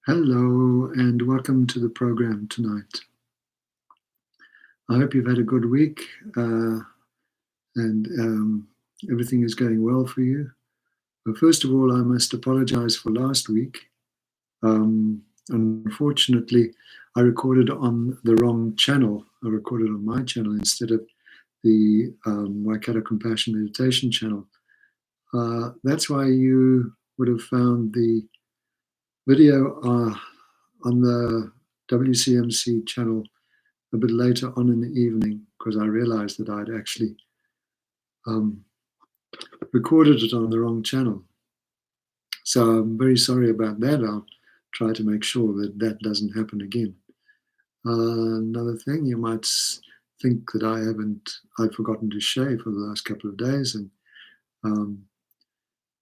Hello and welcome to the program tonight. I hope you've had a good week and everything is going well for you. But first of all, I must apologize for last week. Unfortunately, I recorded on the wrong channel. I recorded on my channel instead of the Waikato Compassion Meditation channel. That's why you would have found the video on the WCMC channel a bit later on in the evening, because I realized that I'd actually recorded it on the wrong channel. So I'm very sorry about that. I'll try to make sure that that doesn't happen again. Another thing, you might think that I've forgotten to shave for the last couple of days, and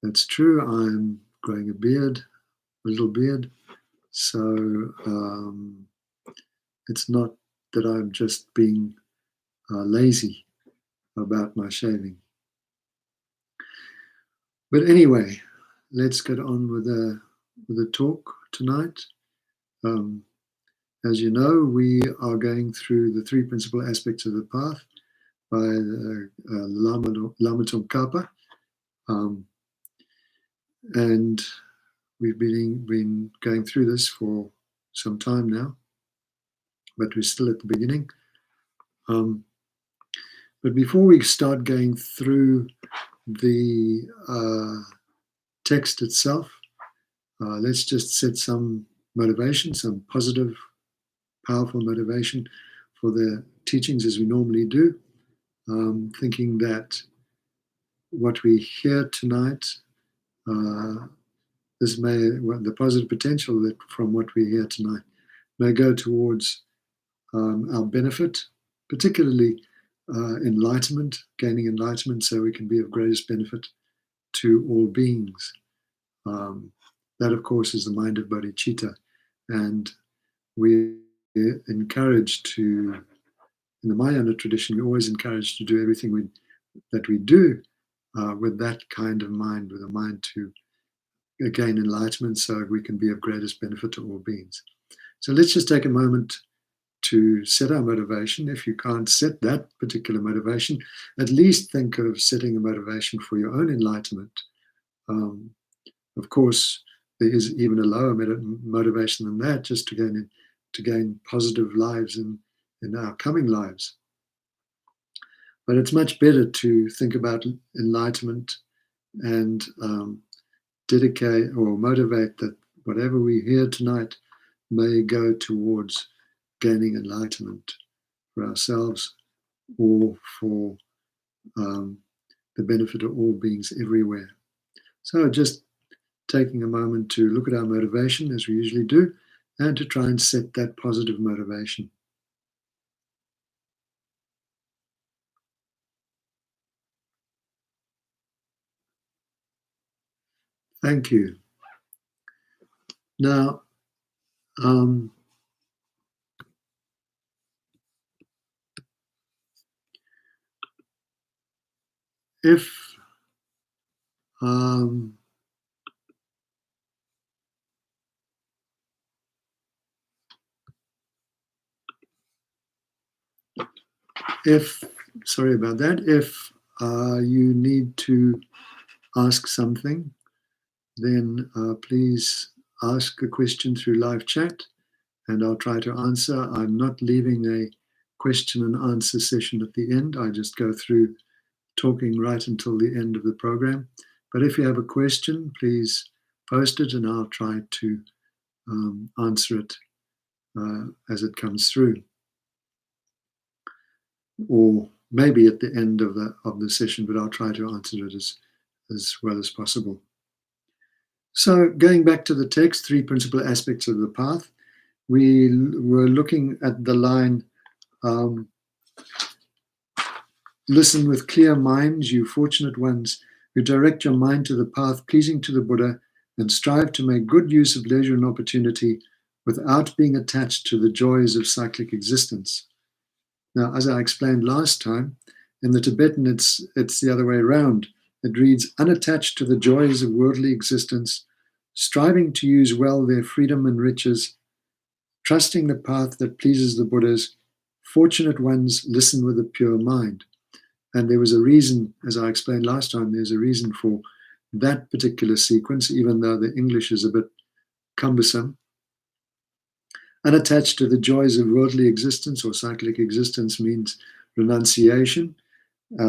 that's true. I'm growing a little beard. So it's not that I'm just being lazy about my shaving. But anyway, let's get on with the talk tonight. As you know, we are going through the three principal aspects of the path by the Lama Tsongkhapa, and we've been going through this for some time now, but we're still at the beginning. But before we start going through the text itself, let's just set some motivation, some positive, powerful motivation for the teachings as we normally do, thinking that what we hear tonight, the positive potential that from what we hear tonight may go towards our benefit, particularly enlightenment, gaining enlightenment so we can be of greatest benefit to all beings. That, of course, is the mind of bodhicitta. And we're encouraged to, in the Mahayana tradition, we're always encouraged to do everything that we do with that kind of mind, with a mind to gain enlightenment so we can be of greatest benefit to all beings. So let's just take a moment to set our motivation. If you can't set that particular motivation, at least think of setting a motivation for your own enlightenment. Of course, there is even a lower motivation than that, just to gain positive lives in our coming lives. But it's much better to think about enlightenment and dedicate or motivate that whatever we hear tonight may go towards gaining enlightenment for ourselves or for the benefit of all beings everywhere. So just taking a moment to look at our motivation as we usually do, and to try and set that positive motivation. Thank you. Now, if sorry about that, if you need to ask something, then please ask a question through live chat and I'll try to answer. I'm not leaving a question and answer session at the end. I just go through talking right until the end of the program. But if you have a question, please post it and I'll try to answer it as it comes through. Or maybe at the end of the session, but I'll try to answer it as well as possible. So going back to the text, three principal aspects of the path, we were looking at the line, listen with clear minds, you fortunate ones, who direct your mind to the path pleasing to the Buddha and strive to make good use of leisure and opportunity without being attached to the joys of cyclic existence. Now, as I explained last time, in the Tibetan, it's the other way around. It reads, unattached to the joys of worldly existence, striving to use well their freedom and riches, trusting the path that pleases the Buddhas, fortunate ones listen with a pure mind. And there was a reason, as I explained last time, there's a reason for that particular sequence, even though the English is a bit cumbersome. Unattached to the joys of worldly existence or cyclic existence means renunciation.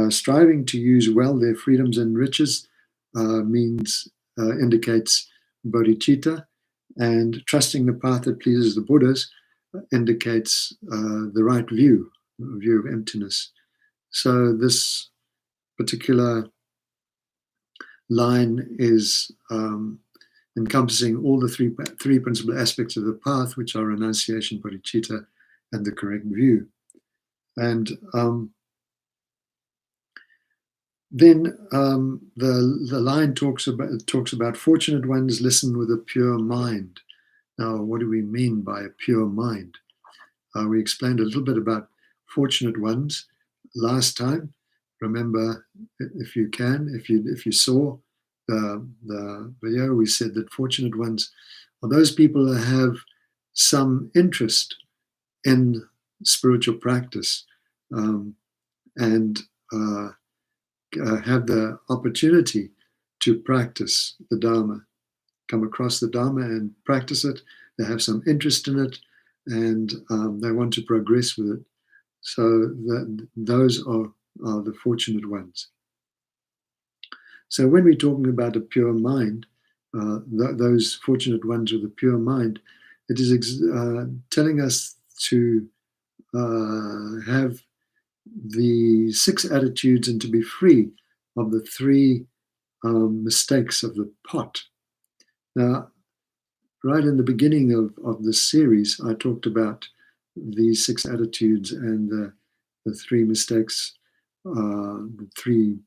Striving to use well their freedoms and riches indicates bodhicitta, and trusting the path that pleases the Buddhas indicates the right view of emptiness. So this particular line is encompassing all the three principal aspects of the path, which are renunciation, bodhicitta, and the correct view. And then the line talks about fortunate ones listen with a pure mind. Now, what do we mean by a pure mind? We explained a little bit about fortunate ones last time. Remember, if you saw the video, we said that fortunate ones are those people who have some interest in spiritual practice and have the opportunity to practice the Dharma, come across the Dharma and practice it. They have some interest in it, and they want to progress with it. So those are the fortunate ones. So when we're talking about a pure mind, those fortunate ones with a pure mind, it is telling us to have the 6 attitudes and to be free of the 3 mistakes of the pot. Now, right in the beginning of this series, I talked about these 6 attitudes and the 3 mistakes, the 3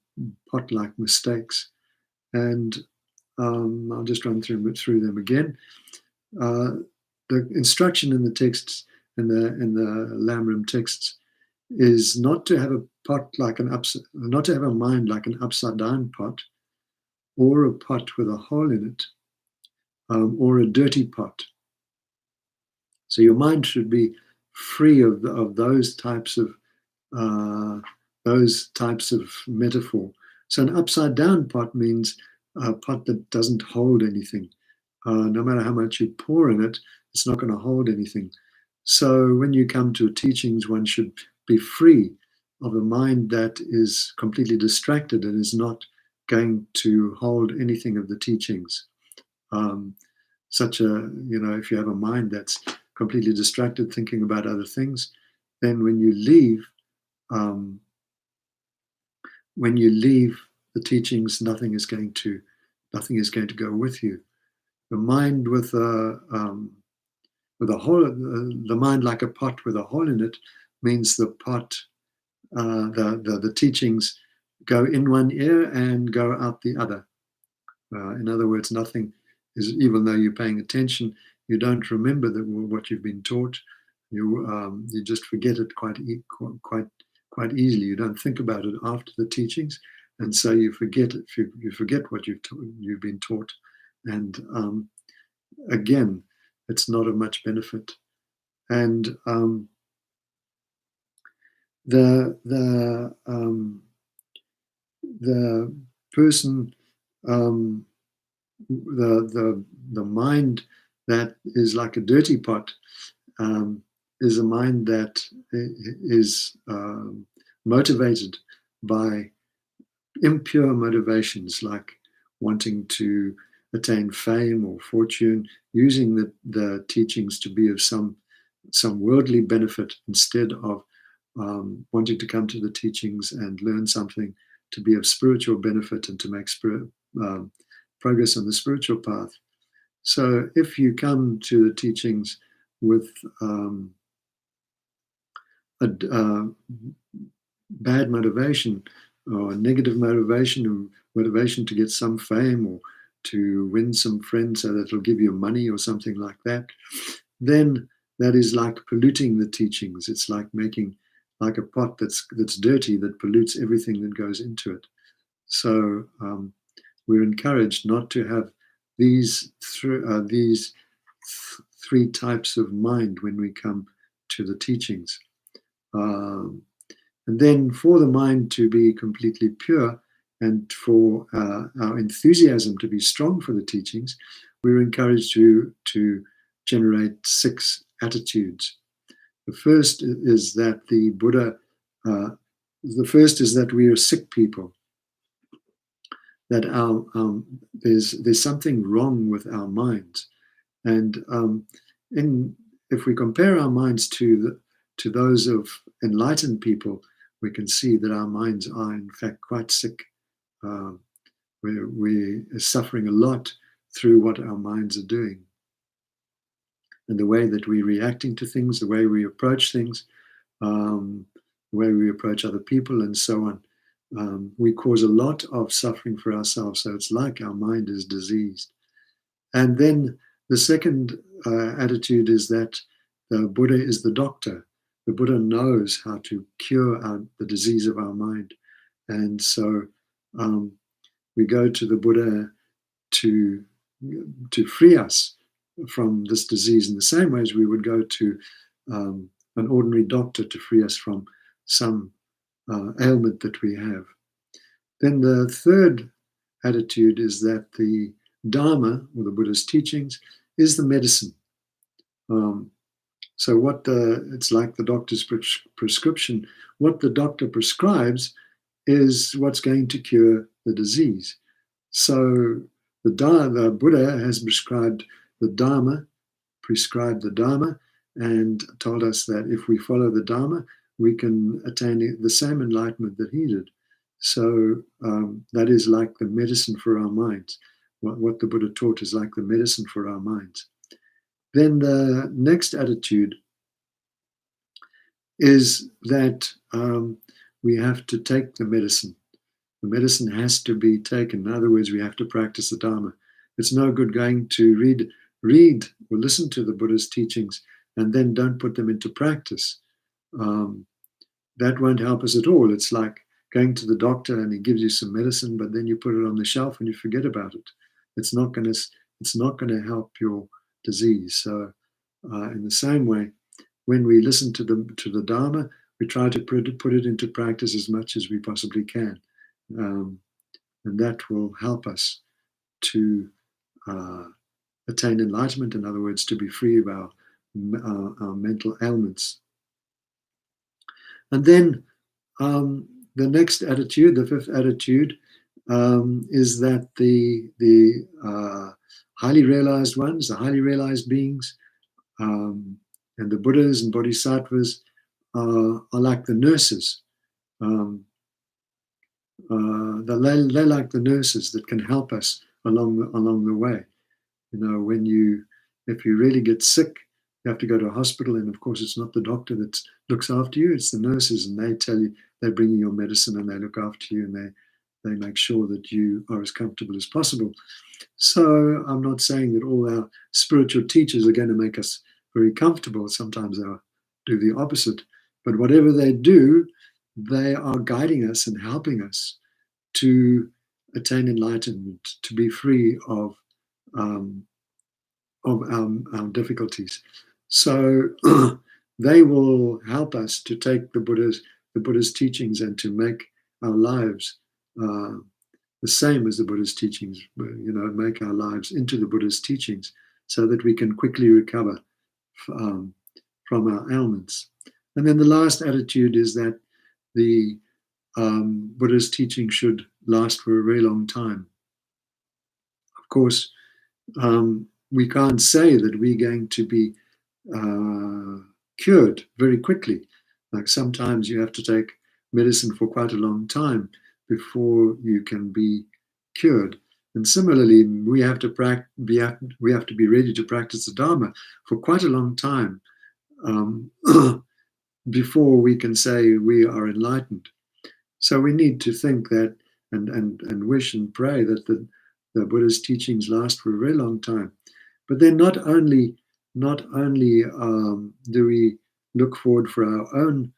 pot-like mistakes. And I'll just run through them again. The instruction in the texts, in the Lamrim texts, is not to have a pot like not to have a mind like an upside down pot, or a pot with a hole in it, or a dirty pot. So your mind should be free of those types of metaphor. So an upside down pot means a pot that doesn't hold anything. No matter how much you pour in it, it's not going to hold anything. So when you come to teachings, one should be free of a mind that is completely distracted and is not going to hold anything of the teachings. If you have a mind that's completely distracted, thinking about other things, then when you leave the teachings, nothing is going to go with you. The mind with a hole, the mind like a pot with a hole in it, means the pot, the teachings go in one ear and go out the other. In other words, nothing is, even though you're paying attention, you don't remember what you've been taught. You just forget it quite easily. You don't think about it after the teachings, and so you forget it. You forget what you've been taught, and again, it's not of much benefit. And the person, the mind that is like a dirty pot, is a mind that is motivated by impure motivations, like wanting to attain fame or fortune, using the teachings to be of some worldly benefit instead of wanting to come to the teachings and learn something to be of spiritual benefit and to make progress on the spiritual path. So if you come to the teachings with a bad motivation or negative motivation, or motivation to get some fame or to win some friends so that it'll give you money or something like that, then that is like polluting the teachings. It's like making like a pot that's dirty, that pollutes everything that goes into it. So we're encouraged not to have these three types of mind when we come to the teachings. And then for the mind to be completely pure and for our enthusiasm to be strong for the teachings, we're encouraged to generate 6 attitudes. The first is that we are sick people, that there's something wrong with our minds. And if we compare our minds to those of enlightened people, we can see that our minds are in fact quite sick. We're suffering a lot through what our minds are doing. And the way that we're reacting to things, the way we approach things, the way we approach other people and so on. We cause a lot of suffering for ourselves. So it's like our mind is diseased. And then the second attitude is that the Buddha is the doctor. The Buddha knows how to cure the disease of our mind. And so we go to the Buddha to free us from this disease in the same way as we would go to an ordinary doctor to free us from some ailment that we have. Then the third attitude is that the Dharma, or the Buddha's teachings, is the medicine. So it's like the doctor's prescription. What the doctor prescribes is what's going to cure the disease. So the Buddha has prescribed the Dharma, and told us that if we follow the Dharma, we can attain the same enlightenment that he did. So that is like the medicine for our minds. What the Buddha taught is like the medicine for our minds. Then the next attitude is that we have to take the medicine. The medicine has to be taken. In other words, we have to practice the Dharma. It's no good going to read or listen to the Buddha's teachings and then don't put them into practice. That won't help us at all. It's like going to the doctor and he gives you some medicine, but then you put it on the shelf and you forget about it. It's not going to help your disease. So in the same way, when we listen to the Dharma, we try to put it into practice as much as we possibly can. And that will help us to attain enlightenment, in other words, to be free of our mental ailments. And then the next attitude, the fifth attitude, is that the highly realized ones, the highly realized beings, and the Buddhas and Bodhisattvas are like the nurses. They're like the nurses that can help us along the way. You know, if you really get sick, you have to go to a hospital, and of course it's not the doctor that looks after you, it's the nurses, and they bring you your medicine and they look after you, and they make sure that you are as comfortable as possible. So I'm not saying that all our spiritual teachers are going to make us very comfortable. Sometimes they'll do the opposite. But whatever they do, they are guiding us and helping us to attain enlightenment, to be free of our difficulties. So they will help us to take the Buddha's teachings and to make our lives the same as the Buddha's teachings, make our lives into the Buddha's teachings so that we can quickly recover from our ailments. And then the last attitude is that the Buddha's teaching should last for a very long time. Of course, we can't say that we're going to be cured very quickly. Like sometimes you have to take medicine for quite a long time before you can be cured. And similarly, we have to be ready to practice the Dharma for quite a long time before we can say we are enlightened. So we need to think that and wish and pray that the Buddha's teachings last for a very long time. But then not only do we look forward for our own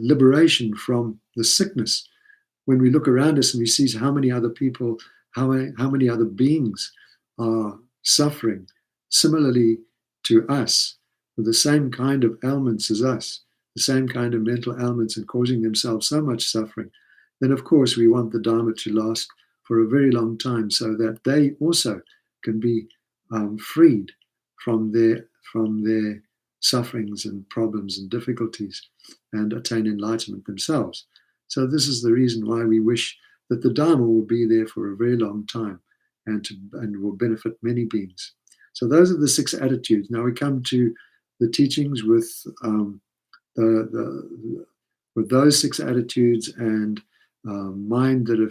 liberation from the sickness, when we look around us and we see how many other people, how many other beings are suffering similarly to us, with the same kind of ailments as us, the same kind of mental ailments, and causing themselves so much suffering, then of course we want the Dharma to last for a very long time, so that they also can be freed from their sufferings and problems and difficulties, and attain enlightenment themselves. So this is the reason why we wish that the Dharma will be there for a very long time, and will benefit many beings. So those are the 6 attitudes. Now we come to the teachings with with those 6 attitudes, and mind that are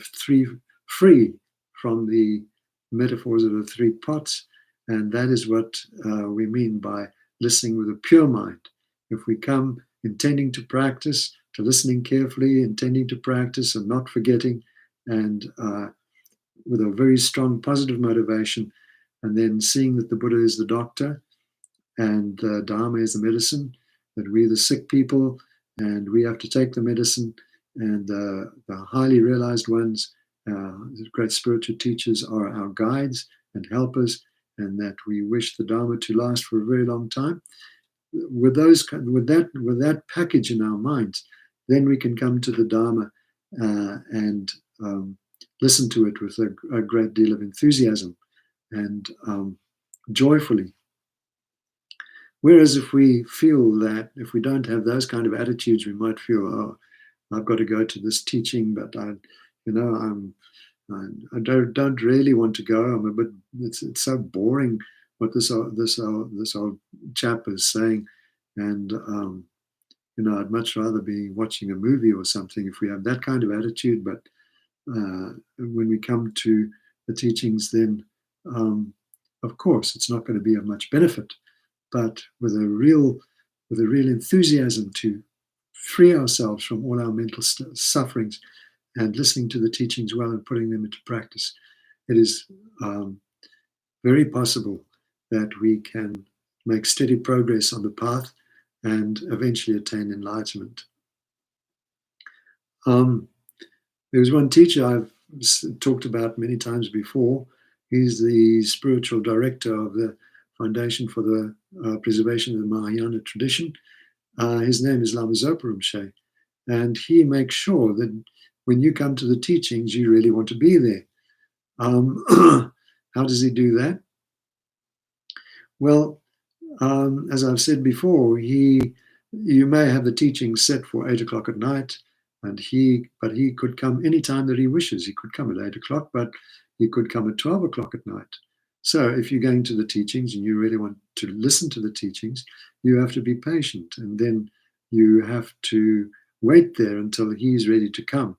free from the metaphors of the 3 pots. And that is what we mean by listening with a pure mind. If we come intending to practice, to listening carefully, intending to practice and not forgetting, and with a very strong positive motivation, and then seeing that the Buddha is the doctor and the Dharma is the medicine, that we're the sick people and we have to take the medicine, and the highly realized ones, the great spiritual teachers, are our guides and helpers, and that we wish the Dharma to last for a very long time. With that package in our minds, then we can come to the Dharma and listen to it with a great deal of enthusiasm and joyfully. Whereas if we feel that, if we don't have those kind of attitudes, we might feel, oh, I've got to go to this teaching, but I don't really want to go. I'm a bit. It's so boring what this old chap is saying, and I'd much rather be watching a movie or something if we have that kind of attitude. But when we come to the teachings, then of course it's not going to be of much benefit. But with a real enthusiasm to free ourselves from all our mental sufferings, and listening to the teachings well and putting them into practice, it is very possible that we can make steady progress on the path and eventually attain enlightenment. There was one teacher I've talked about many times before. He's the spiritual director of the Foundation for the Preservation of the Mahayana Tradition. His name is Lama Zopa Rinpoche, and he makes sure that when you come to the teachings, you really want to be there. How does he do that? Well, as I've said before, you may have the teachings set for 8 o'clock at night, but he could come anytime that he wishes. He could come at 8 o'clock, but he could come at 12 o'clock at night. So if you're going to the teachings and you really want to listen to the teachings, you have to be patient, and then you have to wait there until he's ready to come.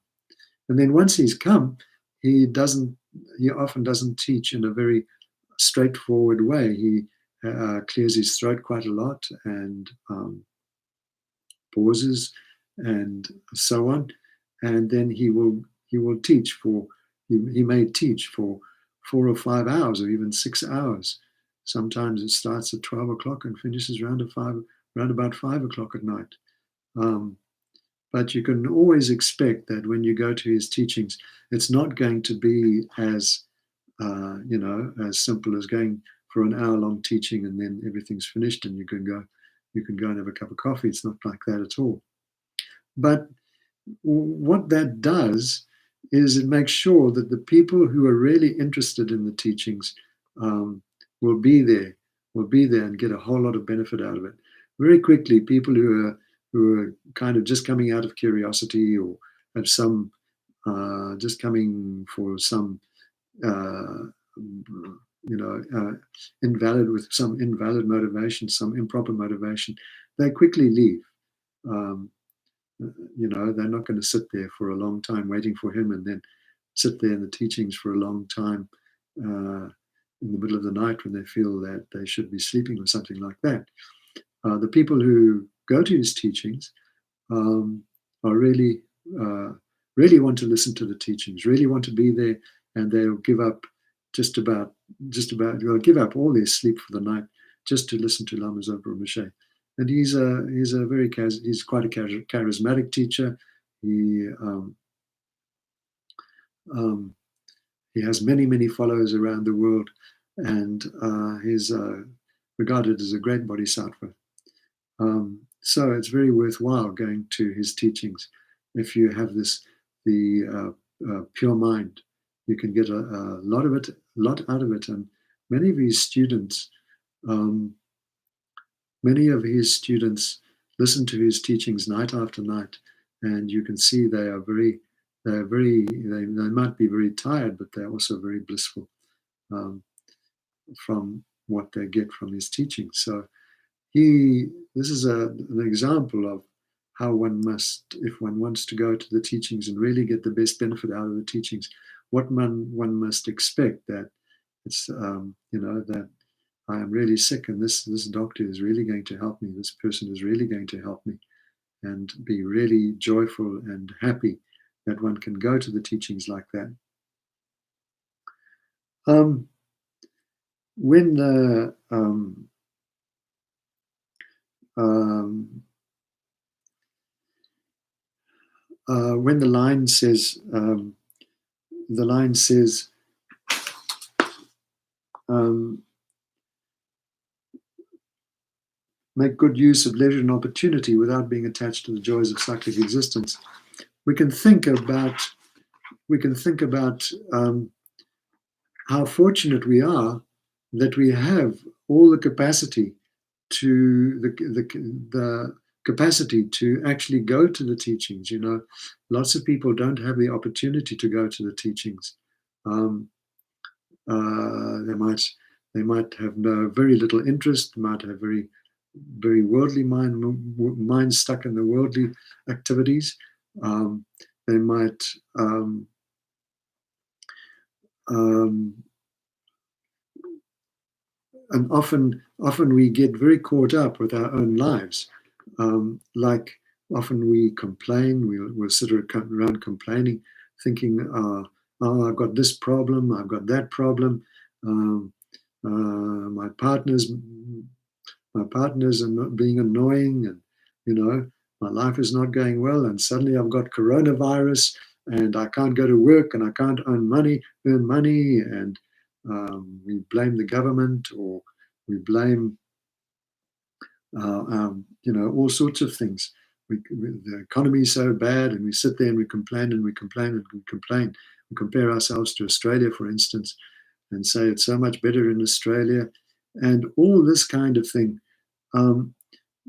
And then once he's come, he often doesn't teach in a very straightforward way. He clears his throat quite a lot, and pauses and so on. And then he will teach he may teach for 4 or 5 hours, or even 6 hours. Sometimes it starts at 12 o'clock and finishes around about 5 o'clock at night. But you can always expect that when you go to his teachings, it's not going to be as simple as going for an hour-long teaching and then everything's finished and you can go and have a cup of coffee. It's not like that at all. But what that does is it makes sure that the people who are really interested in the teachings will be there and get a whole lot of benefit out of it. Very quickly, people who are kind of just coming out of curiosity, or have some just coming for some invalid motivation, some improper motivation, they quickly leave. They're not going to sit there for a long time waiting for him, and then sit there in the teachings for a long time in the middle of the night when they feel that they should be sleeping or something like that. The people who go to his teachings are really want to listen to the teachings, really want to be there, and they'll give up they'll give up all their sleep for the night just to listen to Lama Zopa Rinpoche. And he's quite a charismatic teacher. He Um, he has many, many followers around the world, and he's regarded as a great bodhisattva. So it's very worthwhile going to his teachings. If you have the pure mind, you can get a lot of it, a lot out of it. And many of his students, um, many of his students listen to his teachings night after night, and you can see they might be very tired, but they're also very blissful um, from what they get from his teachings. So this is an example of how one must, if one wants to go to the teachings and really get the best benefit out of the teachings, what one must expect, that it's that I am really sick and this doctor is really going to help me, this person is really going to help me, and be really joyful and happy that one can go to the teachings like that. When the when the line says make good use of leisure and opportunity without being attached to the joys of cyclic existence, we can think about how fortunate we are that we have all the capacity to the capacity to actually go to the teachings. Lots of people don't have the opportunity to go to the teachings. They might have very little interest, might have very worldly mind stuck in the worldly activities. They might and often we get very caught up with our own lives. Like often we complain, we'll sit around complaining, thinking, oh, I've got this problem, I've got that problem. My partners are not being annoying, and my life is not going well, and suddenly I've got coronavirus and I can't go to work and I can't earn money, and we blame the government, or we blame all sorts of things. The economy is so bad, and we sit there and we complain and we complain and we complain. We compare ourselves to Australia, for instance, and say it's so much better in Australia, and all this kind of thing.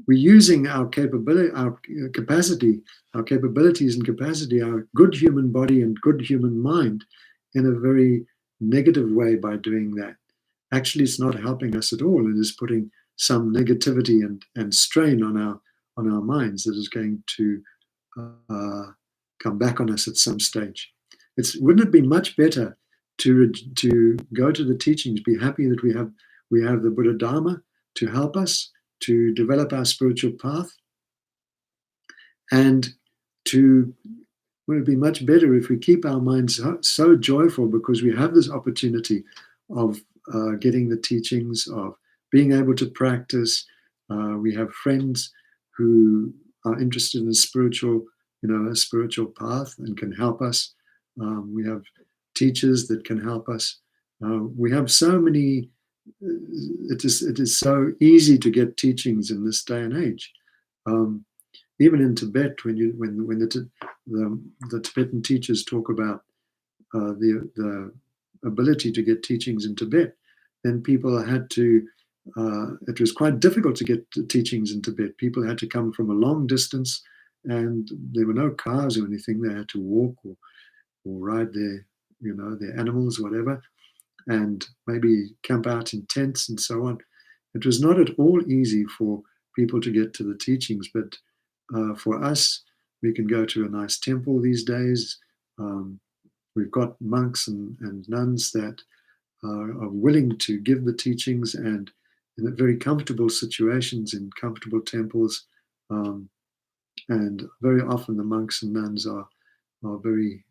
We're using our capability, our capacity, our capabilities and capacity, our good human body and good human mind, in a very negative way by doing that. Actually, it's not helping us at all. It is putting some negativity and strain on our minds that is going to come back on us at some stage. Wouldn't it be much better to go to the teachings, be happy that we have the Buddha Dharma to help us to develop our spiritual path, and would it be much better if we keep our minds so joyful because we have this opportunity of getting the teachings, of being able to practice. We have friends who are interested in a spiritual path and can help us. We have teachers that can help us. We have so many. It is so easy to get teachings in this day and age. Even in Tibet, when the Tibetan teachers talk about the ability to get teachings in Tibet, then people had to. It was quite difficult to get teachings in Tibet. People had to come from a long distance, and there were no cars or anything. They had to walk or ride their animals, whatever, and maybe camp out in tents and so on. It was not at all easy for people to get to the teachings, but for us, we can go to a nice temple these days. We've got monks and nuns that are willing to give the teachings, and in very comfortable situations, in comfortable temples. And very often the monks and nuns are very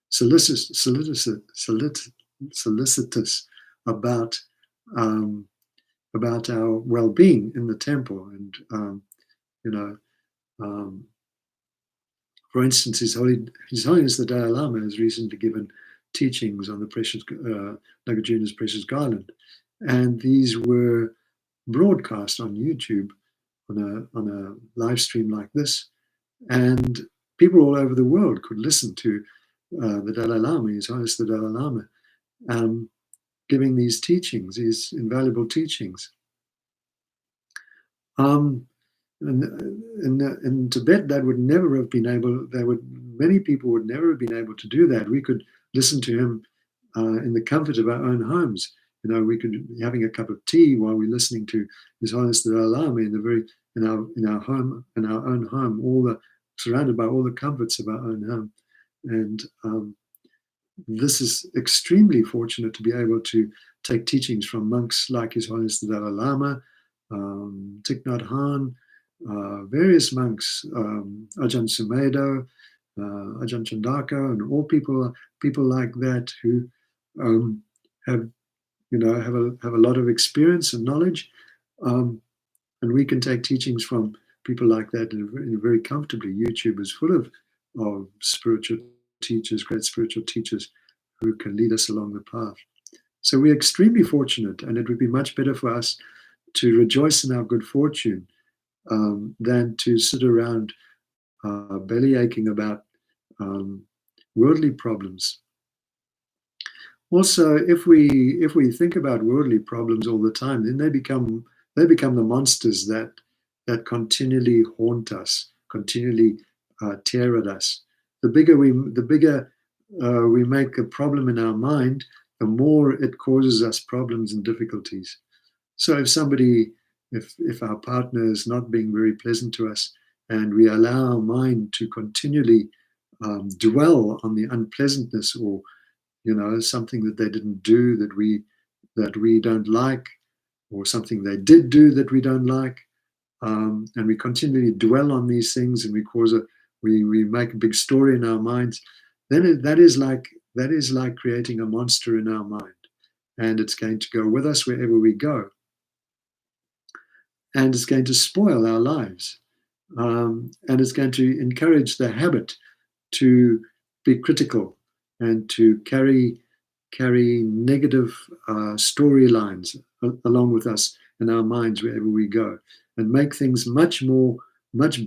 solicitous about our well-being in the temple. And For instance, His Holiness the Dalai Lama has recently given teachings on the precious Nagarjuna's precious garland, and these were broadcast on YouTube on a live stream like this, and people all over the world could listen to the Dalai Lama, His Holiness the Dalai Lama, giving these teachings, these invaluable teachings. In Tibet, that would never have been able. Many people would never have been able to do that. We could listen to him in the comfort of our own homes. You know, we could be having a cup of tea while we're listening to His Holiness the Dalai Lama in our home, in our own home, surrounded by all the comforts of our own home. And this is extremely fortunate to be able to take teachings from monks like His Holiness the Dalai Lama, Thich Nhat Hanh, various monks, Ajahn Sumedho, Ajahn Chandaka, and all people like that who have a lot of experience and knowledge, and we can take teachings from people like that very comfortably. YouTube is full of spiritual teachers, great spiritual teachers who can lead us along the path. So we're extremely fortunate, and it would be much better for us to rejoice in our good fortune than to sit around belly aching about worldly problems. Also, if we think about worldly problems all the time, then they become the monsters that continually haunt us, continually tear at us. The bigger we make a problem in our mind, the more it causes us problems and difficulties. So if our partner is not being very pleasant to us, and we allow our mind to continually dwell on the unpleasantness, or something that they didn't do that we don't like, or something they did do that we don't like, and we continually dwell on these things, and we make a big story in our minds, then that is like creating a monster in our mind, and it's going to go with us wherever we go, and it's going to spoil our lives, and it's going to encourage the habit to be critical and to carry negative storylines along with us in our minds wherever we go, and make things much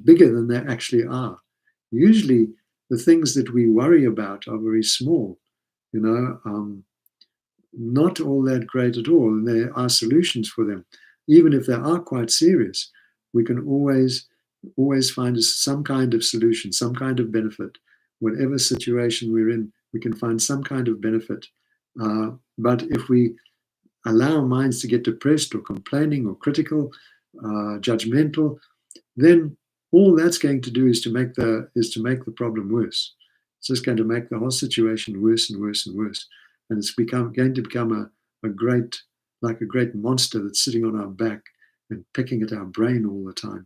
bigger than they actually are. Usually the things that we worry about are very small, not all that great at all, and there are solutions for them. Even if they are quite serious, we can always find some kind of solution, some kind of benefit. Whatever situation we're in, we can find some kind of benefit. But if we allow our minds to get depressed or complaining or critical, judgmental, then all that's going to do is to make the problem worse. It's just going to make the whole situation worse and worse and worse, and it's going to become a great monster that's sitting on our back and pecking at our brain all the time.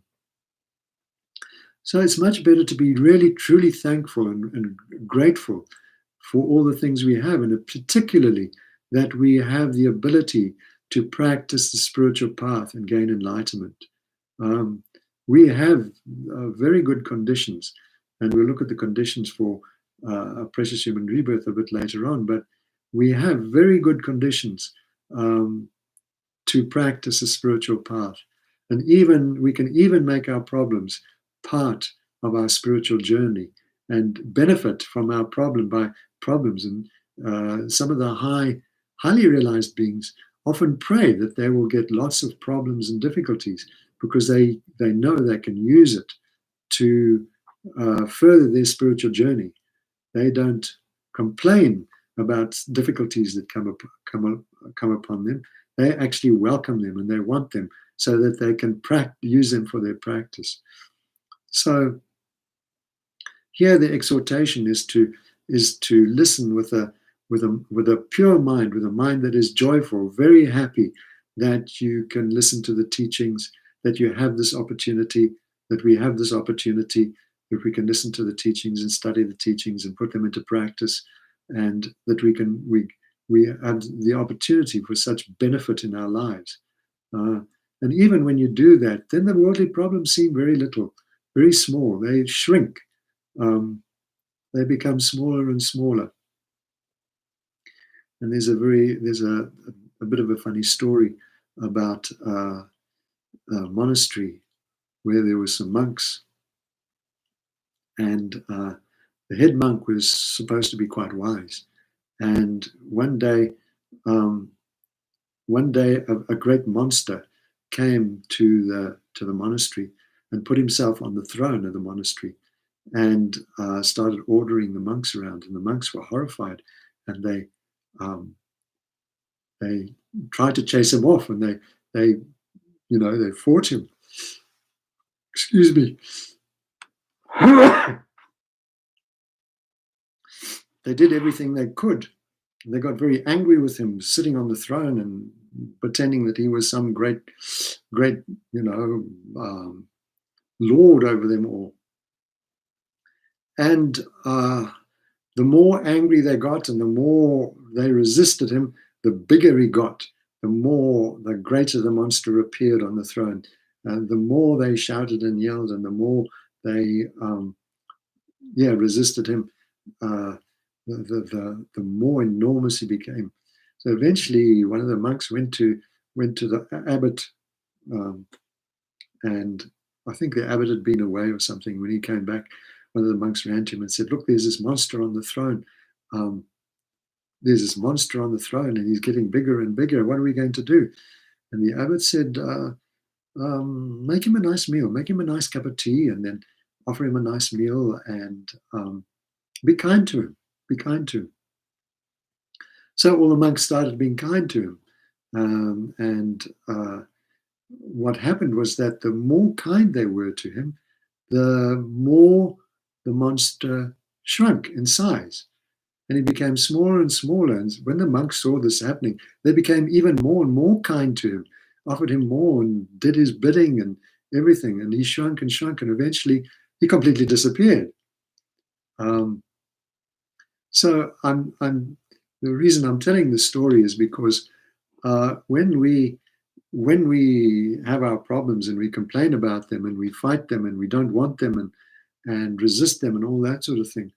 So it's much better to be really truly thankful and grateful for all the things we have, and particularly that we have the ability to practice the spiritual path and gain enlightenment. We have very good conditions, and we'll look at the conditions for a precious human rebirth a bit later on, but we have very good conditions to practice a spiritual path. And we can even make our problems part of our spiritual journey and benefit from our problems. And some of the highly realized beings often pray that they will get lots of problems and difficulties, because they know they can use it to further their spiritual journey. They don't complain about difficulties that come upon them. They actually welcome them, and they want them so that they can use them for their practice. So here the exhortation is to listen with a pure mind, with a mind that is joyful, very happy that you can listen to the teachings, that you have this opportunity, that we have this opportunity, that we can listen to the teachings and study the teachings and put them into practice, and that we have the opportunity for such benefit in our lives. And even when you do that, then the worldly problems seem very little, very small. They shrink they become smaller and smaller. And there's a bit of a funny story about a monastery where there were some monks, and the head monk was supposed to be quite wise. And um, one day, a great monster came to the monastery and put himself on the throne of the monastery, and started ordering the monks around. And the monks were horrified, and um, they tried to chase him off, and they fought him. Excuse me. They did everything they could. They got very angry with him sitting on the throne and pretending that he was some great, lord over them all. And the more angry they got and the more they resisted him, the bigger he got, the greater the monster appeared on the throne. And the more they shouted and yelled and the more they resisted him, the more enormous he became. So eventually one of the monks went to the abbot, and I think the abbot had been away or something. When he came back, one of the monks ran to him and said, "Look, there's this monster on the throne. There's this monster on the throne and he's getting bigger and bigger. What are we going to do?" And the abbot said, "Make him a nice meal, make him a nice cup of tea, and then offer him a nice meal, and be kind to him, be kind to him." So all the monks started being kind to him. And what happened was that the more kind they were to him, the more the monster shrunk in size. And he became smaller and smaller. And when the monks saw this happening, they became even more and more kind to him, offered him more and did his bidding and everything. And he shrunk and shrunk, and eventually he completely disappeared. So the reason I'm telling this story is because when we have our problems and we complain about them and we fight them and we don't want them and resist them and all that sort of thing,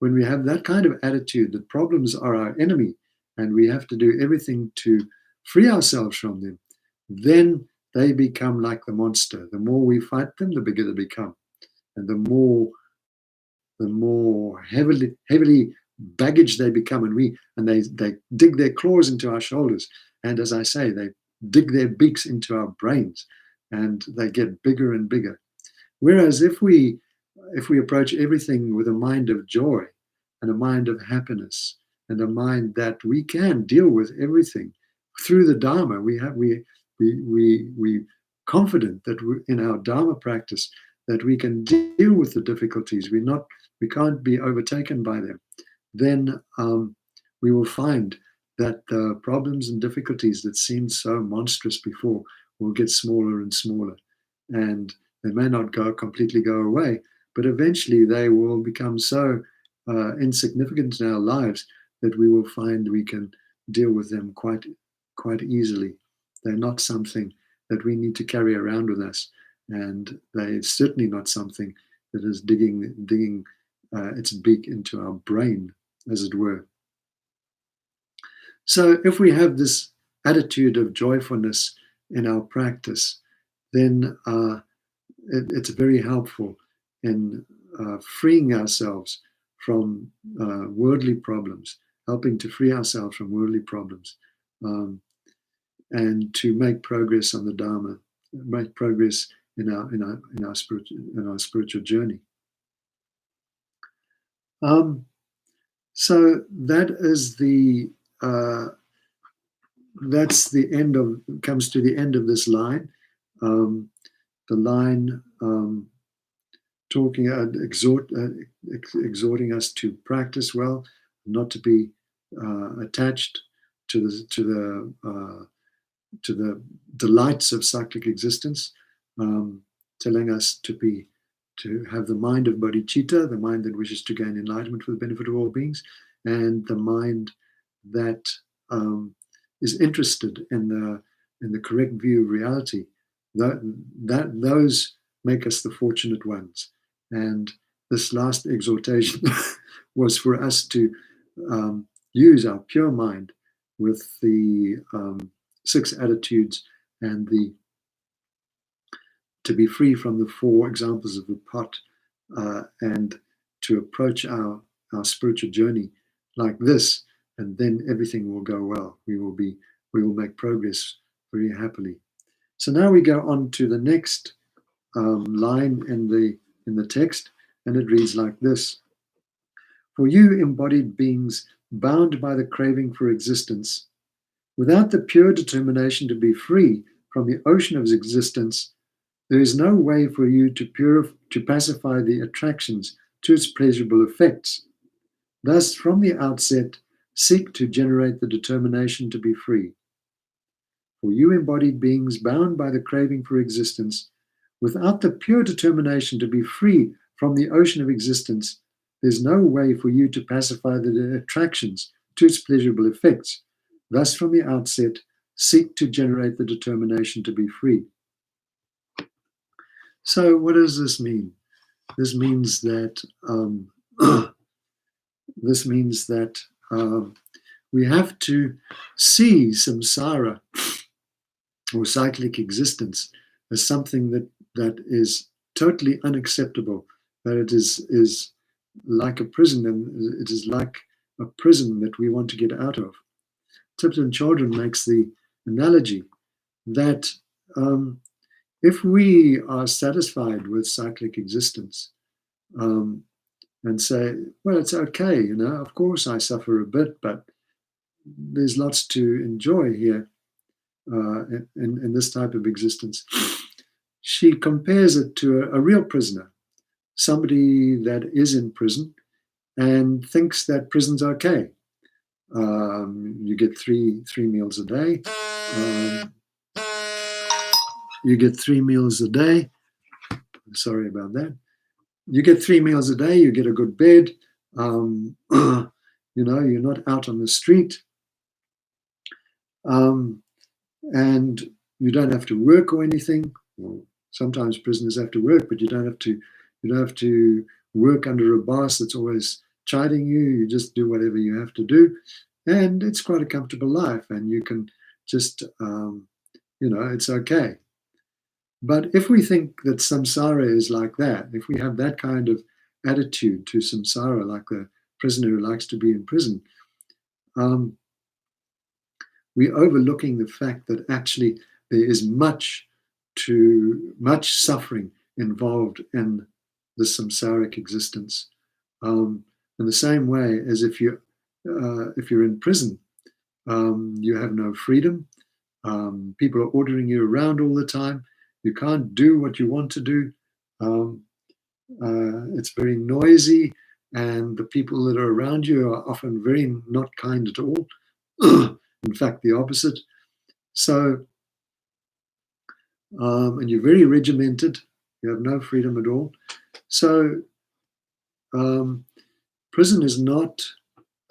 when we have that kind of attitude that problems are our enemy and we have to do everything to free ourselves from them, then they become like the monster. The more we fight them, the bigger they become, and the more heavily baggage they become, and they dig their claws into our shoulders, and as I say, they dig their beaks into our brains, and they get bigger and bigger. Whereas if we approach everything with a mind of joy and a mind of happiness and a mind that we can deal with everything through the Dharma, we confident that in our Dharma practice that we can deal with the difficulties. We can't be overtaken by them. Then we will find that the problems and difficulties that seemed so monstrous before will get smaller and smaller. And they may not completely go away, but eventually they will become so insignificant in our lives that we will find we can deal with them quite easily. They're not something that we need to carry around with us, and they're certainly not something that is digging its beak into our brain, as it were. So if we have this attitude of joyfulness in our practice, then it's very helpful in freeing ourselves from worldly problems, helping to free ourselves from worldly problems, and to make progress on the Dharma, make progress in our spiritual journey. So that is that's the end of, comes to the end of this line. The line talking exhorting us to practice well, not to be attached to the delights of cyclic existence, telling us to have the mind of bodhicitta, the mind that wishes to gain enlightenment for the benefit of all beings, and the mind that is interested in the correct view of reality. Those make us the fortunate ones, and this last exhortation was for us to use our pure mind with the 6 attitudes and to be free from the 4 examples of the pot, and to approach our spiritual journey like this, and then everything will go well. We will make progress very happily. So now we go on to the next line in the text, and it reads like this: "For you embodied beings bound by the craving for existence, without the pure determination to be free from the ocean of existence, there is no way for you to pacify the attractions to its pleasurable effects. Thus, from the outset, seek to generate the determination to be free. For you embodied beings bound by the craving for existence, without the pure determination to be free from the ocean of existence, there's no way for you to pacify the attractions to its pleasurable effects. Thus, from the outset, seek to generate the determination to be free." So what does this mean? This means that we have to see samsara, or cyclic existence, as something that is totally unacceptable, that it is like a prison, and it is like a prison that we want to get out of. Thich Nhat Hanh makes the analogy that if we are satisfied with cyclic existence, and say, well, it's okay, of course I suffer a bit, but there's lots to enjoy here in this type of existence. She compares it to a real prisoner, somebody that is in prison and thinks that prison's okay. You get three meals a day. You get 3 meals a day. Sorry about that. You get 3 meals a day. You get a good bed. You're not out on the street, and you don't have to work or anything. Well, sometimes prisoners have to work, but you don't have to work under a boss that's always chiding you. You just do whatever you have to do, and it's quite a comfortable life. And you can just, it's okay. But if we think that samsara is like that, if we have that kind of attitude to samsara, like the prisoner who likes to be in prison, we're overlooking the fact that actually there is much suffering involved in the samsaric existence. In the same way as if you're in prison, you have no freedom. People are ordering you around all the time. You can't do what you want to do. It's very noisy, and the people that are around you are often very not kind at all. In fact, the opposite. So, and you're very regimented. You have no freedom at all. So, prison is not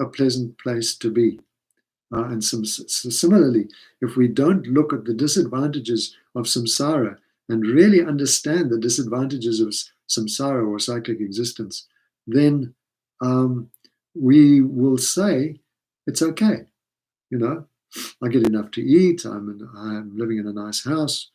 a pleasant place to be. And similarly, if we don't look at the disadvantages of samsara and really understand the disadvantages of samsara or cyclic existence, then we will say, it's okay. I get enough to eat. I'm living in a nice house.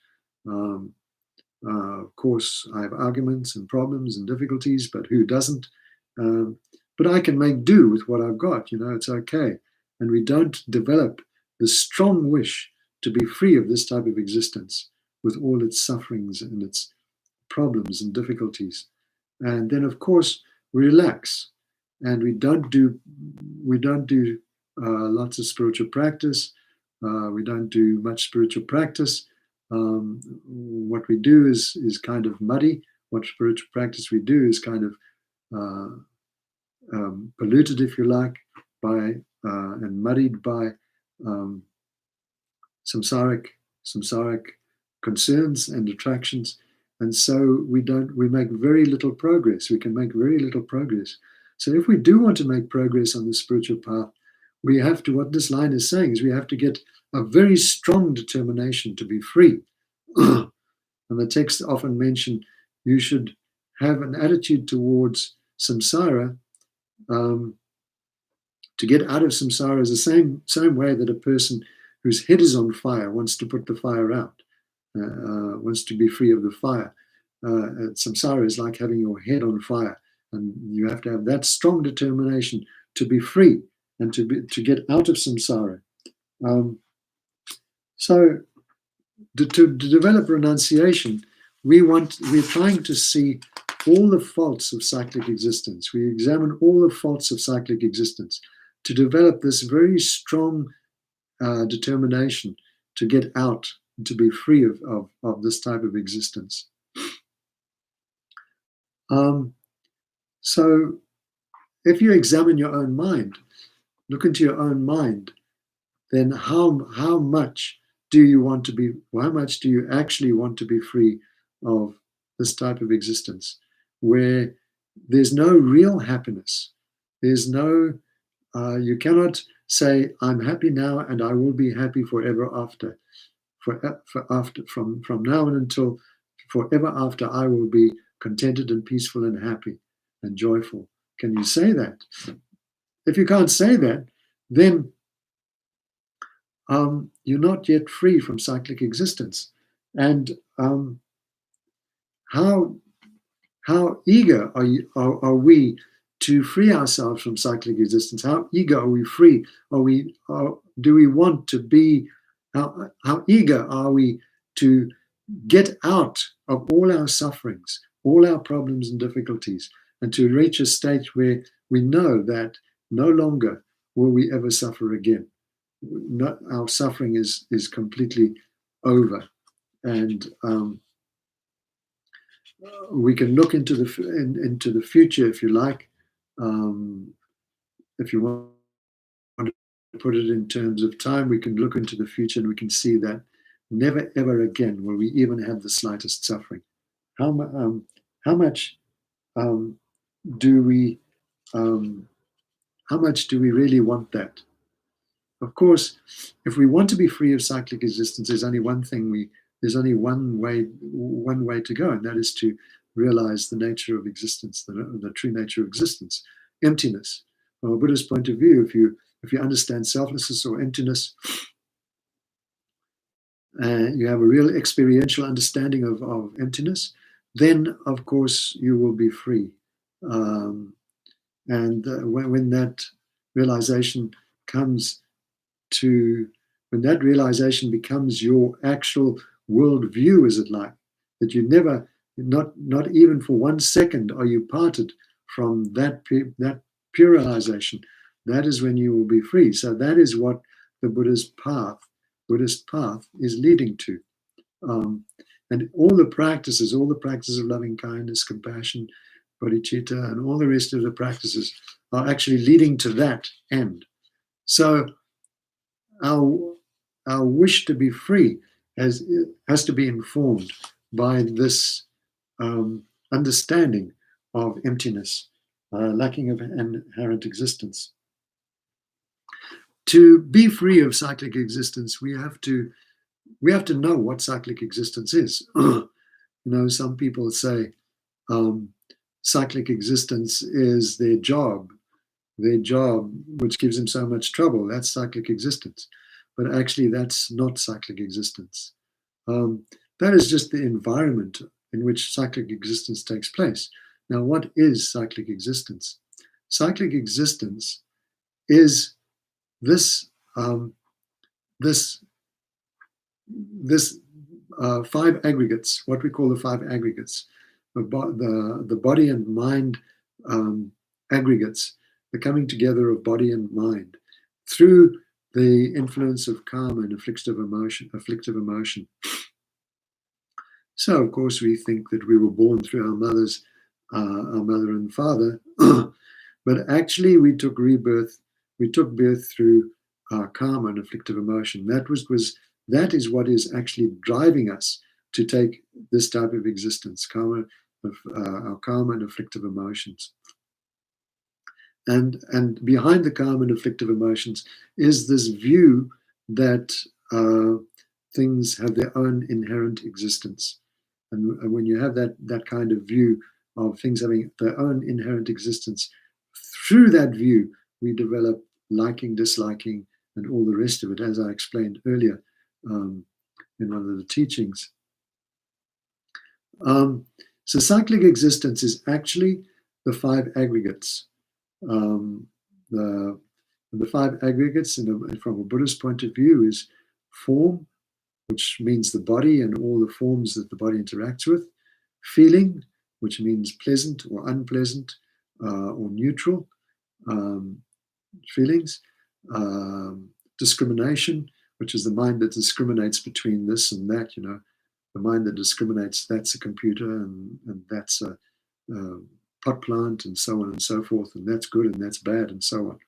Of course, I have arguments and problems and difficulties, but who doesn't? But I can make do with what I've got. It's okay. And we don't develop the strong wish to be free of this type of existence with all its sufferings and its problems and difficulties. And then, of course, we relax, and we don't do lots of spiritual practice. We don't do much spiritual practice. What we do is kind of muddy. What spiritual practice we do is kind of polluted, if you like, by and muddied by samsaric concerns and attractions, and so we make very little progress. We can make very little progress. So if we do want to make progress on the spiritual path, we have to, what this line is saying is, we have to get a very strong determination to be free. And the text often mention you should have an attitude towards samsara, to get out of samsara is the same way that a person whose head is on fire wants to put the fire out, wants to be free of the fire. Samsara is like having your head on fire, and you have to have that strong determination to be free and to get out of samsara. So to develop renunciation, we're trying to see all the faults of cyclic existence. We examine all the faults of cyclic existence to develop this very strong determination to get out, to be free of this type of existence. So if you examine your own mind, look into your own mind, then how much do you actually want to be free of this type of existence, where there's no real happiness? There's no, you cannot say, I'm happy now and I will be happy forever after. From now on until forever after, I will be contented and peaceful and happy and joyful. Can you say that? If you can't say that, then you're not yet free from cyclic existence. And how eager are we to free ourselves from cyclic existence? How eager are we free? Do we want to be? How eager are we to get out of all our sufferings, all our problems and difficulties, and to reach a state where we know that no longer will we ever suffer again? Our suffering is completely over, and we can look into the future, if you like. If you want to put it in terms of time, we can look into the future and we can see that never ever again will we even have the slightest suffering. How much do we really want that? Of course, if we want to be free of cyclic existence, there's only one way to go, and that is to realize the nature of existence, the true nature of existence, emptiness. From a Buddhist point of view, if you understand selflessness or emptiness, you have a real experiential understanding of emptiness, then of course you will be free. And when that realization comes when that realization becomes your actual worldview, is it like, that you never, not even for 1 second are you parted from that pure realization, that is when you will be free. So that is what the Buddhist path is leading to. And all the practices of loving kindness, compassion, bodhicitta, and all the rest of the practices are actually leading to that end. So our wish to be free has to be informed by this understanding of emptiness, lacking of inherent existence. To be free of cyclic existence, we have to know what cyclic existence is. Some people say cyclic existence is their job, which gives them so much trouble. That's cyclic existence. But actually, that's not cyclic existence. That is just the environment in which cyclic existence takes place. Now, what is cyclic existence? Cyclic existence is this 5 aggregates, what we call the 5 aggregates, the body and mind aggregates, the coming together of body and mind through the influence of karma and afflictive emotion. So, of course, we think that we were born through our mother and father, but actually we took birth through karma and afflictive emotion. That is what is actually driving us to take this type of existence, our karma and afflictive emotions. And behind the karma and afflictive emotions is this view that things have their own inherent existence. And when you have that kind of view, of things having their own inherent existence. Through that view, we develop liking, disliking, and all the rest of it, as I explained earlier in one of the teachings. So cyclic existence is actually the five aggregates. The five aggregates from a Buddhist point of view is form, which means the body and all the forms that the body interacts with. Feeling, which means pleasant or unpleasant or neutral feelings. Discrimination, which is the mind that discriminates between this and that, the mind that discriminates, that's a computer and that's a pot plant and so on and so forth, and that's good and that's bad and so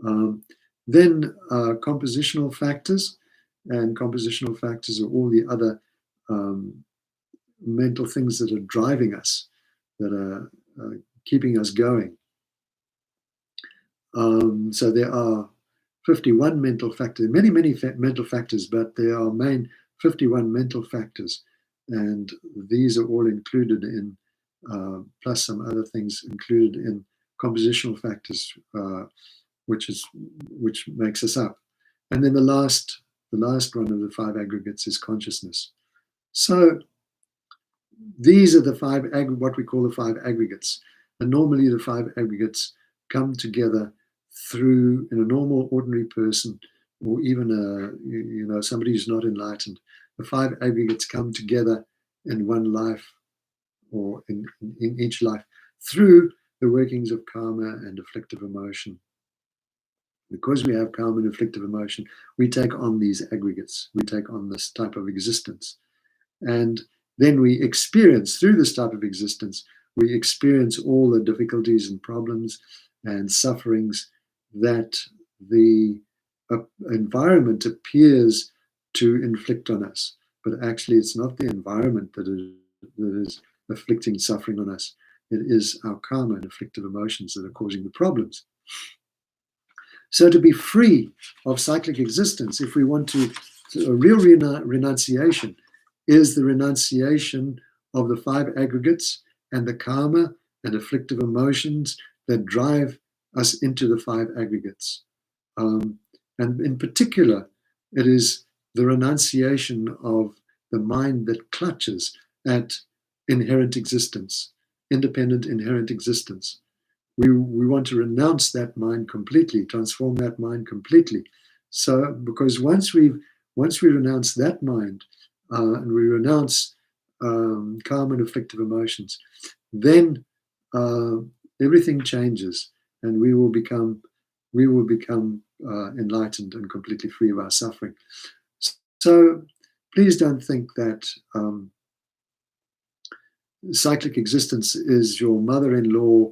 on. Then compositional factors, and compositional factors are all the other mental things that are driving us, that are keeping us going. So there are 51 mental factors, many mental factors, but there are main 51 mental factors, and these are all included in, plus some other things included in compositional factors, which makes us up. And then the last one of the five aggregates is consciousness. So these are the five what we call the five aggregates, and normally the five aggregates come together through, in a normal ordinary person, or even somebody who's not enlightened, the five aggregates come together in one life, or in each life, through the workings of karma and afflictive emotion. Because we have karma and afflictive emotion, we take on these aggregates, we take on this type of existence. And then we experience, through this type of existence, we experience all the difficulties and problems and sufferings that the environment appears to inflict on us. But actually, it's not the environment that is afflicting suffering on us. It is our karma and afflictive emotions that are causing the problems. So to be free of cyclic existence, if we want to, a real renunciation is the renunciation of the five aggregates and the karma and afflictive emotions that drive us into the five aggregates. And in particular, it is the renunciation of the mind that clutches at inherent existence, independent inherent existence. We want to renounce that mind completely, transform that mind completely. So, because once we renounce that mind and we renounce karma and afflictive emotions, then everything changes, and we will become enlightened and completely free of our suffering. So, please don't think that cyclic existence is your mother-in-law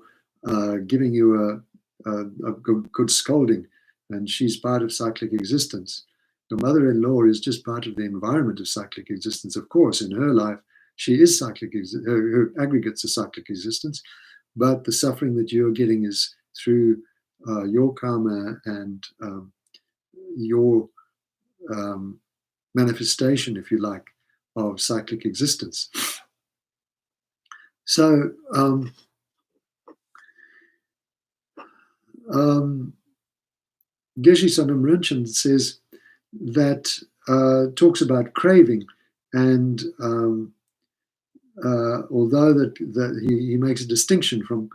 giving you a good scolding, and she's part of cyclic existence. Your mother-in-law is just part of the environment of cyclic existence. Of course, in her life, she is cyclic. Her aggregates are cyclic existence, but the suffering that you're getting is through your karma and your manifestation, if you like, of cyclic existence. So, Geshe Sonam Rinchen says that, talks about craving, and although that he makes a distinction from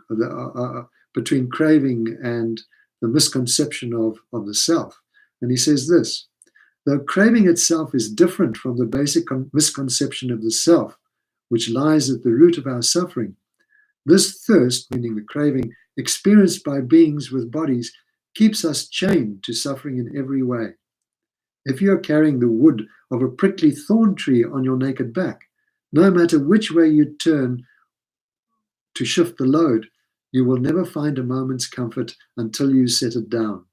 between craving and the misconception of the self, and he says this: though craving itself is different from the basic misconception of the self, which lies at the root of our suffering, this thirst, meaning the craving, experienced by beings with bodies, keeps us chained to suffering in every way. If you are carrying the wood of a prickly thorn tree on your naked back, no matter which way you turn to shift the load, you will never find a moment's comfort until you set it down.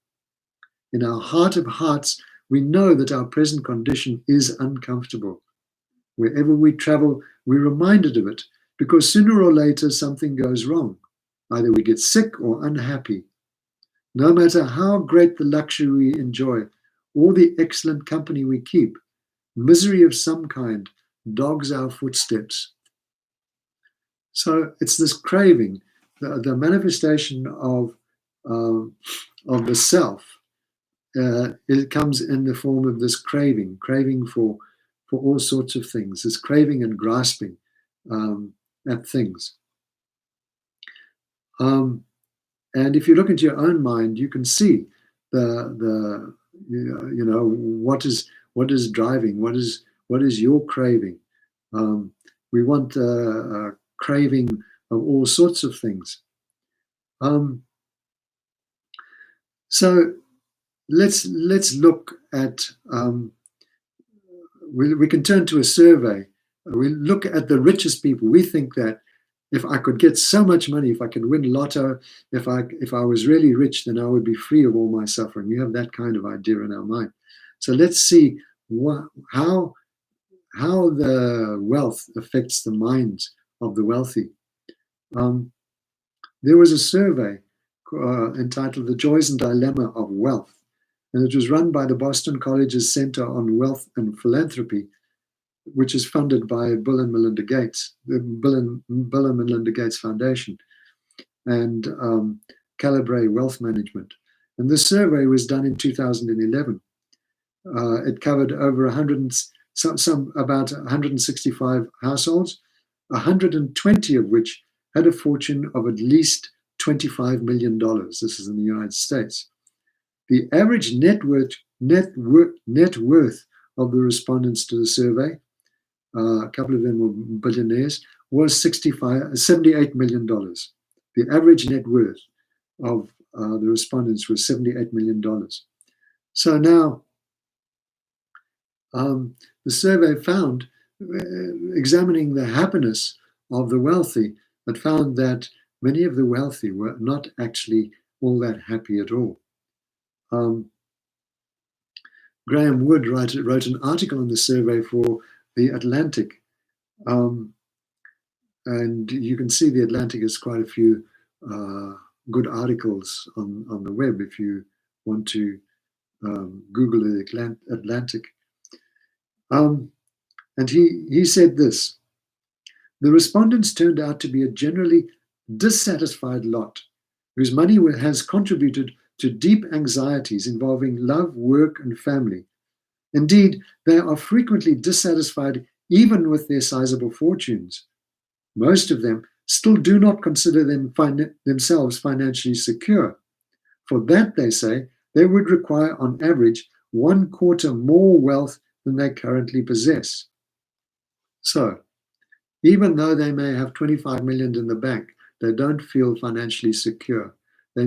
In our heart of hearts, we know that our present condition is uncomfortable. Wherever we travel, we're reminded of it, because sooner or later something goes wrong. Either we get sick or unhappy. No matter how great the luxury we enjoy, or the excellent company we keep, misery of some kind dogs our footsteps. So it's this craving, the manifestation of the self. It comes in the form of this craving for all sorts of things, this craving and grasping at things. And if you look into your own mind, you can see the what is driving, what is your craving. We want a craving of all sorts of things. So let's look at. We can turn to a survey. We look at the richest people. We think that if I could get so much money, if I could win lotto, if I was really rich, then I would be free of all my suffering. We have that kind of idea in our mind. So let's see how the wealth affects the minds of the wealthy. There was a survey entitled "The Joys and Dilemma of Wealth," and it was run by the Boston College's Center on Wealth and Philanthropy, which is funded by Bill and Melinda Gates, the Bill and Melinda Gates Foundation, and Calibre Wealth Management. And this survey was done in 2011. It covered over about 165 households, 120 of which had a fortune of at least $25 million. This is in the United States. The average net worth of the respondents to the survey, a couple of them were billionaires, was $78 million. The average net worth of the respondents was $78 million. So now, the survey found, examining the happiness of the wealthy, it found that many of the wealthy were not actually all that happy at all. Graham Wood wrote an article on the survey for The Atlantic. And you can see The Atlantic has quite a few good articles on the web if you want to Google The Atlantic. And he said this: the respondents turned out to be a generally dissatisfied lot whose money has contributed to deep anxieties involving love, work, and family. Indeed, they are frequently dissatisfied even with their sizable fortunes. Most of them still do not consider themselves financially secure. For that, they say, they would require on average 1/4 more wealth than they currently possess. So, even though they may have 25 million in the bank, they don't feel financially secure. They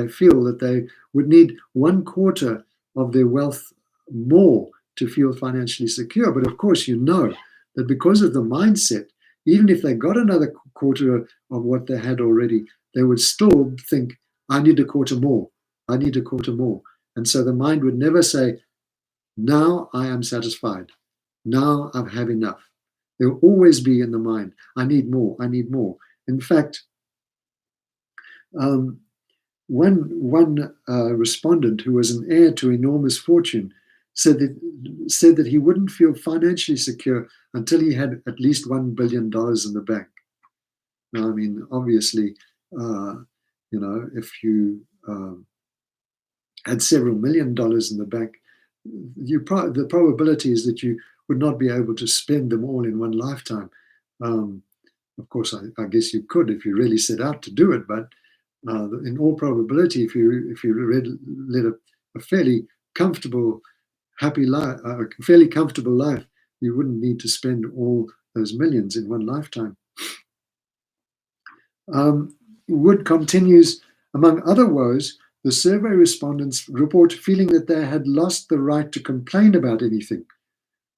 feel that they would need 1/4 of their wealth more to feel financially secure. But of course, you know that because of the mindset, even if they got another quarter of what they had already, they would still think, I need 1/4 more. I need 1/4 more. And so the mind would never say, now I am satisfied. Now I've had enough. There will always be in the mind, I need more, I need more. In fact, one respondent who was an heir to enormous fortune said that he wouldn't feel financially secure until he had at least $1 billion in the bank. Now, I mean, obviously, if you had several $1 million in the bank, the probability is that you would not be able to spend them all in one lifetime. Of course, I guess you could if you really set out to do it, but in all probability, if you led a fairly comfortable, happy life, fairly comfortable life, you wouldn't need to spend all those millions in one lifetime. Wood continues, among other woes, the survey respondents report feeling that they had lost the right to complain about anything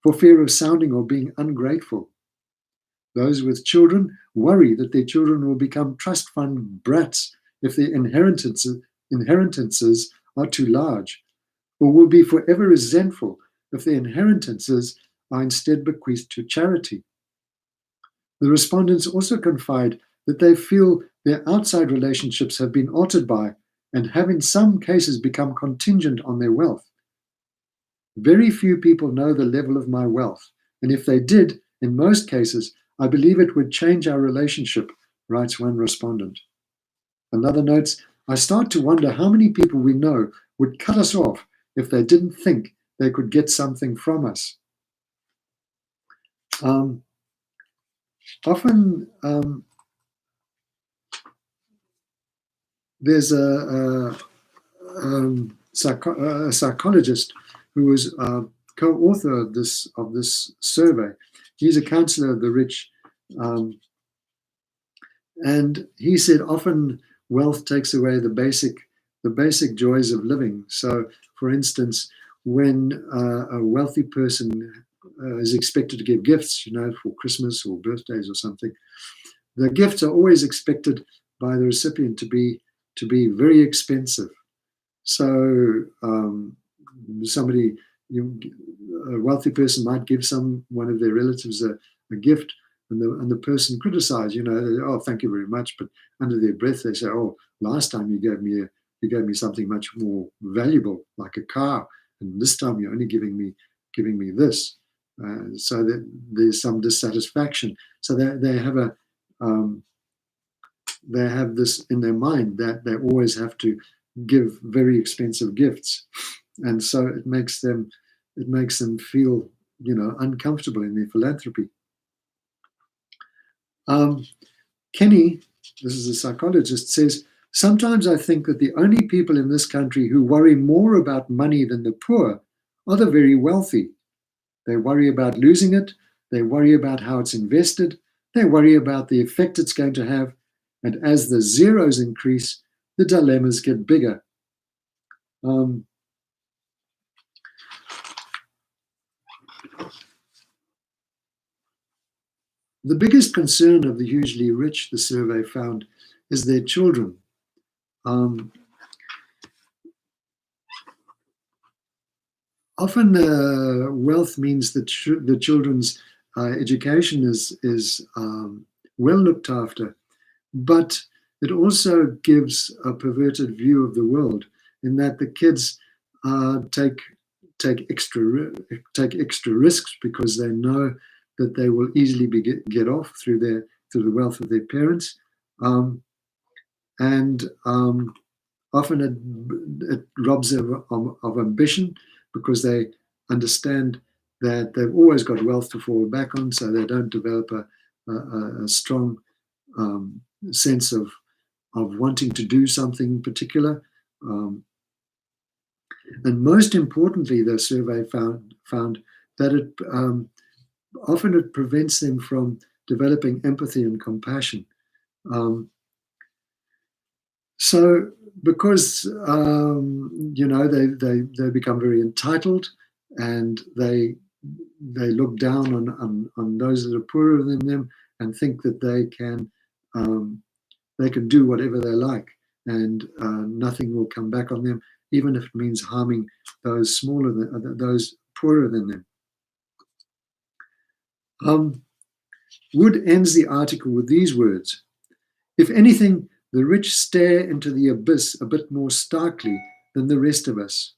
for fear of sounding or being ungrateful. Those with children worry that their children will become trust fund brats if their inheritances are too large, or will be forever resentful if their inheritances are instead bequeathed to charity. The respondents also confide that they feel their outside relationships have been altered by and have in some cases become contingent on their wealth. Very few people know the level of my wealth, and if they did, in most cases, I believe it would change our relationship, writes one respondent. Another notes, I start to wonder how many people we know would cut us off if they didn't think they could get something from us. Often there's a psychologist who was co-author of this survey. He's a counselor of the rich, and he said often wealth takes away the basic joys of living. So, for instance, when a wealthy person is expected to give gifts, for Christmas or birthdays or something, the gifts are always expected by the recipient to be very expensive. So a wealthy person might give one of their relatives a gift, and the person criticizes, oh, thank you very much, but under their breath they say, oh, last time you gave me something much more valuable, like a car, and this time you're only giving me this. So that there's some dissatisfaction. So they have this in their mind that they always have to give very expensive gifts, and so it makes them feel uncomfortable in their philanthropy. Kenny, this is a psychologist, says, sometimes I think that the only people in this country who worry more about money than the poor are the very wealthy. They worry about losing it, they worry about how it's invested, they worry about the effect it's going to have, and as the zeros increase, the dilemmas get bigger. The biggest concern of the hugely rich, the survey found, is their children. Often wealth means that the children's education is well looked after, but it also gives a perverted view of the world, in that the kids take extra risks because they know that they will easily get off through the wealth of their parents, and often it robs them of ambition, because they understand that they've always got wealth to fall back on, so they don't develop a strong sense of wanting to do something particular. And most importantly, the survey found that it often prevents them from developing empathy and compassion. So because they become very entitled, and they look down on those that are poorer than them, and think that they can do whatever they like, and nothing will come back on them, even if it means harming those those poorer than them. Wood ends the article with these words: if anything, the rich stare into the abyss a bit more starkly than the rest of us.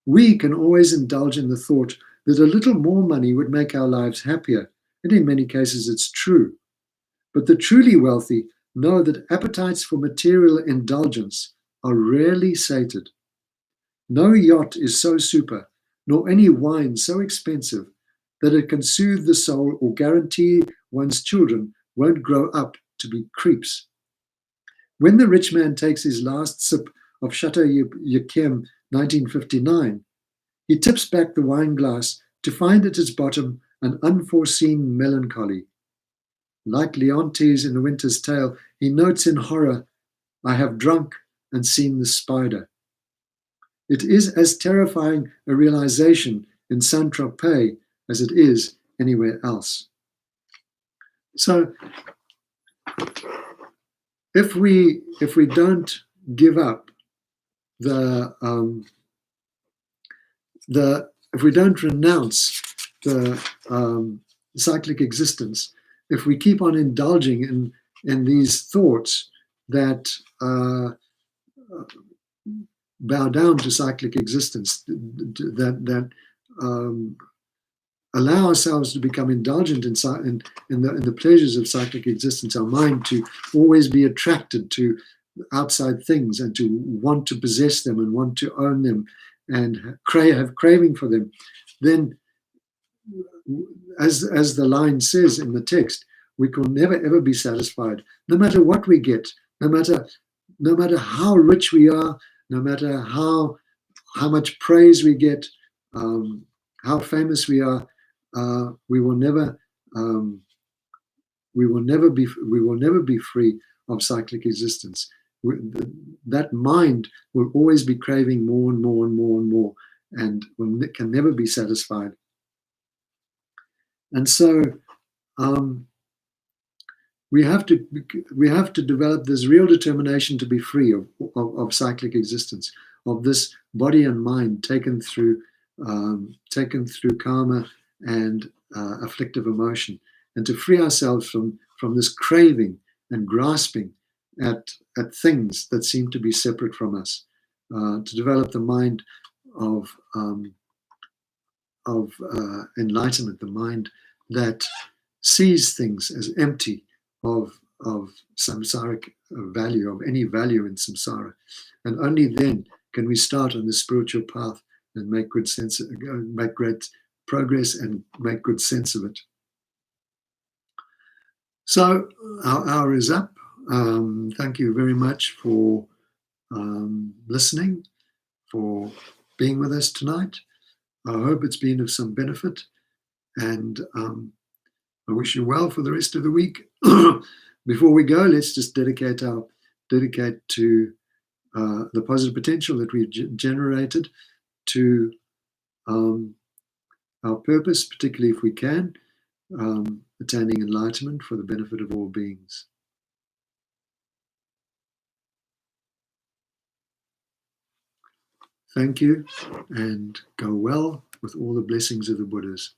We can always indulge in the thought that a little more money would make our lives happier, and in many cases it's true. But the truly wealthy know that appetites for material indulgence are rarely sated. No yacht is so super, nor any wine so expensive, that it can soothe the soul or guarantee one's children won't grow up to be creeps. When the rich man takes his last sip of Chateau Yquem 1959, he tips back the wine glass to find at its bottom an unforeseen melancholy. Like Leontes in The Winter's Tale, he notes in horror, I have drunk and seen the spider. It is as terrifying a realization in Saint-Tropez as it is anywhere else. So, if we don't give up if we don't renounce the cyclic existence, if we keep on indulging in these thoughts that bow down to cyclic existence, that allow ourselves to become indulgent in the pleasures of cyclic existence, our mind to always be attracted to outside things and to want to possess them and want to own them and have craving for them, then as the line says in the text, we can never ever be satisfied, no matter what we get, no matter how rich we are, no matter how much praise we get, how famous we are. We will never be free of cyclic existence. That mind will always be craving more and more and more and more, and can never be satisfied. And so we have to develop this real determination to be free of cyclic existence, of this body and mind taken through karma and afflictive emotion, and to free ourselves from this craving and grasping at things that seem to be separate from us, to develop the mind of enlightenment, the mind that sees things as empty of samsaric value, of any value in samsara, and only then can we start on the spiritual path and make great progress and make good sense of it. So our hour is up. Thank you very much for listening, for being with us tonight. I hope it's been of some benefit, and I wish you well for the rest of the week. Before we go, let's just dedicate to the positive potential that we've generated to our purpose, particularly if we can, attaining enlightenment for the benefit of all beings. Thank you, and go well with all the blessings of the Buddhas.